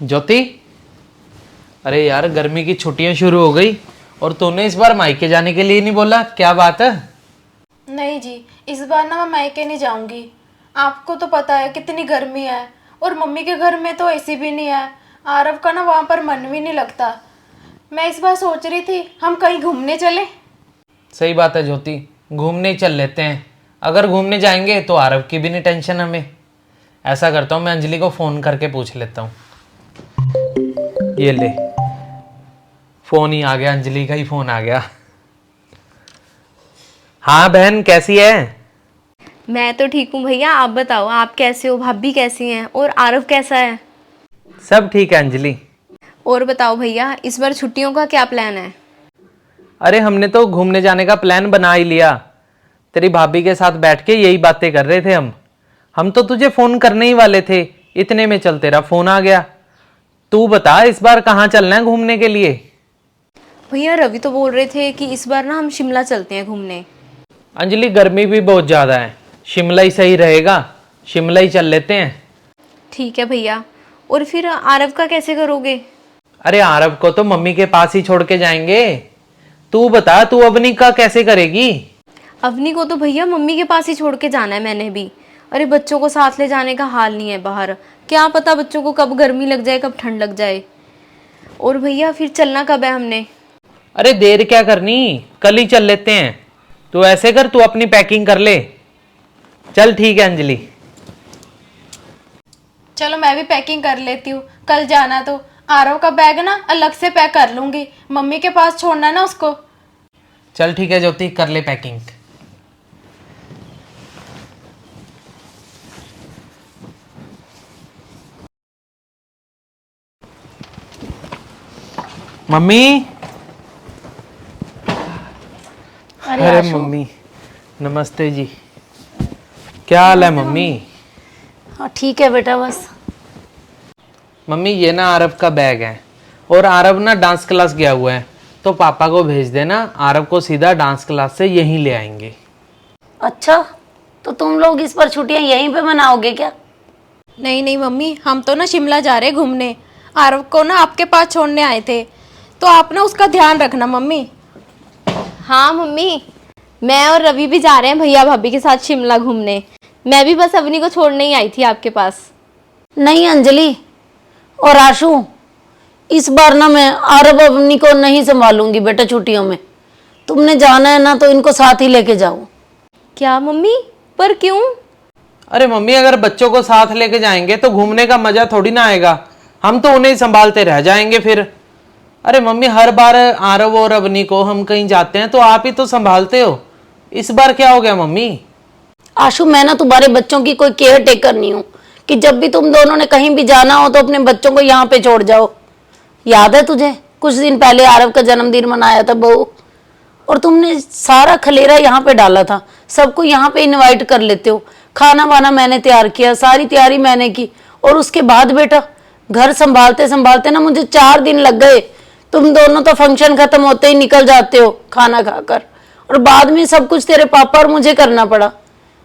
ज्योति, अरे यार गर्मी की छुट्टियां शुरू हो गई और तूने इस बार मायके जाने के लिए नहीं बोला, क्या बात है? नहीं जी, इस बार ना मैं मायके नहीं जाऊंगी। आपको तो पता है कितनी गर्मी है, और मम्मी के घर में तो एसी भी नहीं है। आरव का ना वहाँ पर मन भी नहीं लगता। मैं इस बार सोच रही थी हम कहीं घूमने चले। सही बात है ज्योति, घूमने ही चल लेते हैं। अगर घूमने जाएंगे तो आरव की भी नहीं टेंशन हमें। ऐसा करता हूँ, मैं अंजलि को फ़ोन करके पूछ लेता हूँ। ये ले, फ़ोन ही आ गया, अंजलि का ही फ़ोन आ गया। हाँ बहन, कैसी है? मैं तो ठीक हूँ भैया, आप बताओ आप कैसे हो, भाभी कैसी हैं और आरव कैसा है? सब ठीक है अंजलि। और बताओ भैया, इस बार छुट्टियों का क्या प्लान है? अरे हमने तो घूमने जाने का प्लान बना ही लिया। तेरी भाभी के साथ बैठ के यही बातें कर रहे थे हम तो तुझे फ़ोन करने ही वाले थे, इतने में चल तेरा फ़ोन आ गया। तू बता इस बार कहाँ चलना है घूमने के लिए? भैया रवि तो बोल रहे थे कि इस बार ना हम शिमला चलते हैं घूमने। अंजलि गर्मी भी बहुत ज़्यादा है, शिमला ही सही रहेगा, शिमला ही चल लेते हैं। ठीक है भैया। और फिर आरव का कैसे करोगे? अरे आरव को तो मम्मी के पास ही छोड़ के जाएंगे। तू बता, तू अवनी का कैसे करेगी? अवनी को तो भैया मम्मी के पास ही छोड़ के जाना है मैंने भी। अरे बच्चों को साथ ले जाने का हाल नहीं है बाहर, क्या पता बच्चों को कब गर्मी लग जाए कब ठंड लग जाए। और भैया फिर चलना कब है हमने? अरे देर क्या करनी, कल ही चल लेते हैं। तू ऐसे कर, तू अपनी पैकिंग कर ले। चल ठीक है अंजलि। चलो मैं भी पैकिंग कर लेती हूँ। कल जाना तो आरव का बैग ना अलग से पैक कर लूँगी, मम्मी के पास छोड़ना ना उसको। चल ठीक है ज्योति, कर ले पैकिंग। मम्मी। अरे मम्मी, नमस्ते जी। क्या हाल है मम्मी? हाँ ठीक है बेटा। बस मम्मी ये ना आरव का बैग है, और आरव ना डांस क्लास गया हुआ है, तो पापा को भेज देना, आरव को सीधा डांस क्लास से यहीं ले आएंगे। अच्छा, तो तुम लोग इस बार छुट्टियां यहीं पे मनाओगे क्या? नहीं नहीं मम्मी, हम तो ना शिमला जा रहे घूमने। आरव को ना आपके पास छोड़ने आए थे, तो आप ना उसका ध्यान रखना मम्मी। हाँ मम्मी, मैं और रवि भी जा रहे हैं भैया भाभी के साथ शिमला घूमने। मैं भी बस अवनी को छोड़ने ही आई थी आपके पास। नहीं अंजलि और आशु, इस बार ना मैं आरव अवनी को नहीं संभालूंगी बेटा छुट्टियों में। तुमने जाना है ना तो इनको साथ ही लेके जाओ। क्या मम्मी, पर क्यों? अरे मम्मी, अगर बच्चों को साथ लेके जाएंगे तो घूमने का मजा थोड़ी ना आएगा, हम तो उन्हें ही संभालते रह जाएंगे फिर। अरे मम्मी, हर बार आरव और अवनी को हम कहीं जाते हैं तो आप ही तो संभालते हो, इस बार क्या हो गया मम्मी? आशु, मैं ना तुम्हारे बच्चों की कोई केयर टेकर नहीं हूँ कि जब भी तुम दोनों ने कहीं भी जाना हो तो अपने बच्चों को यहाँ पे छोड़ जाओ। याद है तुझे कुछ दिन पहले आरव का जन्मदिन मनाया था बहू, और तुमने सारा खलेरा यहाँ पे डाला था, सबको यहाँ पे इनवाइट कर लेते हो। खाना वाना मैंने तैयार किया, सारी तैयारी मैंने की, और उसके बाद बेटा घर संभालते संभालते ना मुझे 4 दिन लग गए। तुम दोनों तो फंक्शन खत्म होते ही निकल जाते हो खाना खाकर, और बाद में सब कुछ तेरे पापा और मुझे करना पड़ा।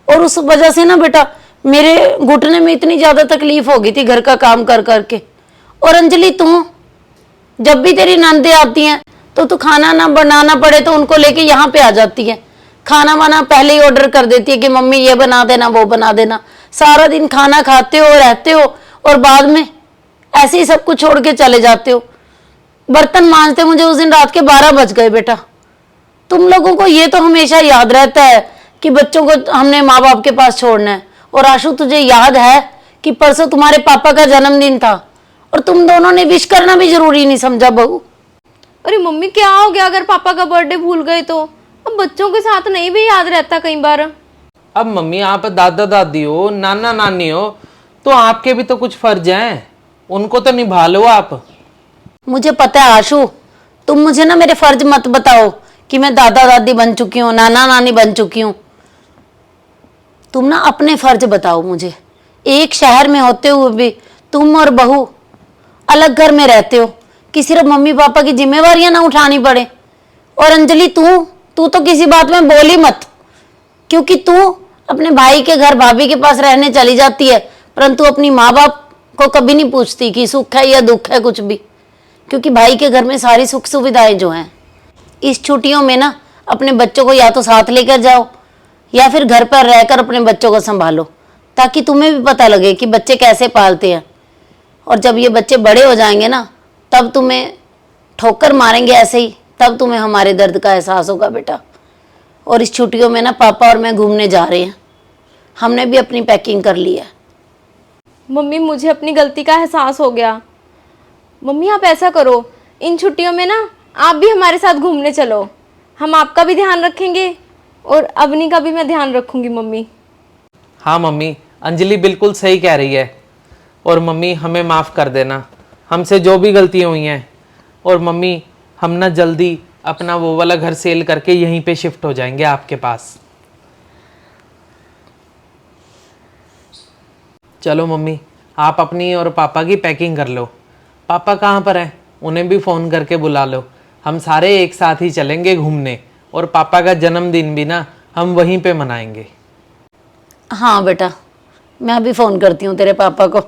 और उस वजह से ना बेटा मेरे घुटने में इतनी ज्यादा तकलीफ हो गई थी घर का काम कर करके। और अंजलि, तू जब भी तेरी नंदें आती हैं तो तू खाना ना बनाना पड़े तो उनको लेके यहाँ पे आ जाती है। खाना वाना पहले ही ऑर्डर कर देती है कि मम्मी ये बना देना वो बना देना। सारा दिन खाना खाते हो रहते हो और बाद में ऐसे ही सब कुछ छोड़ के चले जाते हो। बर्तन मांजते मुझे उस दिन रात के 12 बज गए बेटा। तुम लोगों को ये तो हमेशा याद रहता है कि बच्चों को हमने माँ बाप के पास छोड़ना है। और आशु, तुझे याद है कि परसों तुम्हारे पापा का जन्मदिन था और तुम दोनों ने विश करना भी जरूरी नहीं समझा बहू। अरे मम्मी, क्या हो गया अगर पापा का बर्थडे भूल गए तो? अब बच्चों के साथ नहीं भी याद रहता कई बार। अब मम्मी, आप दादा दादी हो, नाना नानी हो, तो आपके भी तो कुछ फर्ज हैं, उनको तो निभा लो आप। मुझे पता है आशु, तुम मुझे ना मेरे फर्ज मत बताओ कि मैं दादा दादी बन चुकी हूँ, नाना नानी बन चुकी हूँ। तुम ना अपने फर्ज बताओ मुझे। एक शहर में होते हुए भी तुम और बहू अलग घर में रहते हो कि सिर्फ मम्मी पापा की जिम्मेवारियां ना उठानी पड़े। और अंजलि, तू तो किसी बात में बोली मत, क्योंकि तू अपने भाई के घर भाभी के पास रहने चली जाती है, परंतु अपनी माँ बाप को कभी नहीं पूछती कि सुख है या दुख है कुछ भी, क्योंकि भाई के घर में सारी सुख सुविधाएं जो हैं। इस छुट्टियों में ना अपने बच्चों को या तो साथ लेकर जाओ या फिर घर पर रहकर अपने बच्चों को संभालो, ताकि तुम्हें भी पता लगे कि बच्चे कैसे पालते हैं। और जब ये बच्चे बड़े हो जाएंगे ना, तब तुम्हें ठोकर मारेंगे ऐसे ही, तब तुम्हें हमारे दर्द का एहसास होगा बेटा। और इस छुट्टियों में ना पापा और मैं घूमने जा रहे हैं, हमने भी अपनी पैकिंग कर ली है। मम्मी मुझे अपनी गलती का एहसास हो गया। मम्मी आप ऐसा करो, इन छुट्टियों में ना आप भी हमारे साथ घूमने चलो, हम आपका भी ध्यान रखेंगे और अवनी का भी मैं ध्यान रखूंगी मम्मी। हाँ मम्मी, अंजलि बिल्कुल सही कह रही है। और मम्मी हमें माफ़ कर देना, हमसे जो भी गलतियाँ हुई हैं। और मम्मी हम ना जल्दी अपना वो वाला घर सेल करके यहीं पे शिफ्ट हो जाएंगे आपके पास। चलो मम्मी, आप अपनी और पापा की पैकिंग कर लो। पापा कहाँ पर हैं, उन्हें भी फ़ोन करके बुला लो। हम सारे एक साथ ही चलेंगे घूमने, और पापा का जन्मदिन भी ना हम वहीं पे मनाएंगे। हाँ बेटा, मैं अभी फ़ोन करती हूँ तेरे पापा को।